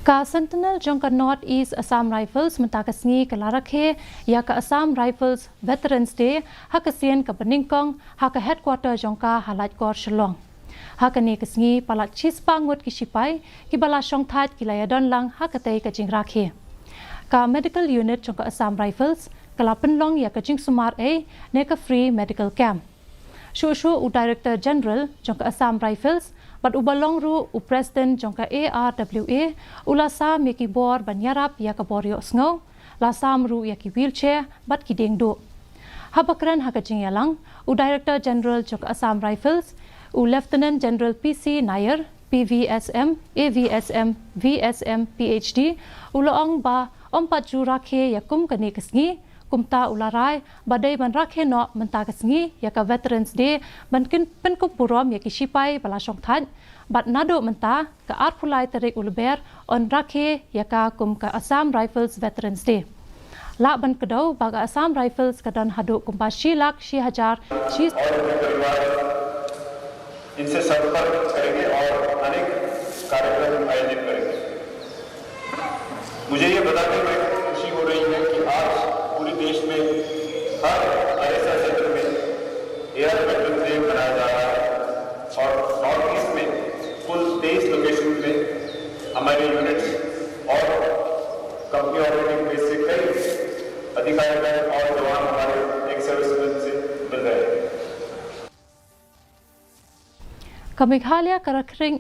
Ka Sentinel jangka North East Assam Rifles mentakasngi ke Rakhe ya ke Assam Rifles Veterans Day hakasien ke Peningkong hak headquarter jangka halat kor Shillong. Hakani kasngi palat chispa ngut ki sipai ki bala shongthat ki layadon lang hakatei ke jing Rakhe. Ka medical unit jangka Assam Rifles kala penlong ya ke jing Sumar A ne ke free medical camp. Shu Director General jangka Assam Rifles bat ubalong ru President jangka ARWA ulasa meki bor banyarap ya ka borio sngo lasam ru ya ki wheelchair bat ki dengdo. Habakran hakajing yalang Director General jangka Assam Rifles Lieutenant General PC Nair PVSM AVSM VSM PhD ulaong ba ompat ju Rakhe ya kum kani kasngi kumta ularai badai ban Rakhe no mentakasngi ya ka Veterans Day bankin penkup burom ya ki sipai bala shongthan bat nado menta ka arpulai tarik ulber on Rakhe ya ka kum ka Assam Rifles Veterans Day. La ban kedau baga Assam Rifles kadan hadu kumpa shilak shi hajar shi इनसे संपर्क करेंगे और अनेक कार्यक्रम आयोजित करेंगे। मुझे ये बताते हुए खुशी हो रही है कि आज पूरे देश में हर ऐसा क्षेत्र में एयर वेटरन्स डे मनाया जा रहा है और नॉर्थ ईस्ट में कुल 23 लोकेशन में हमारे यूनिट्स और कंपनी ऑपरेटिंग बेस से कई अधिकारी और जवान हमारे एक सर्विसमैन से मिल रहे हैं। Kamighalya kalakring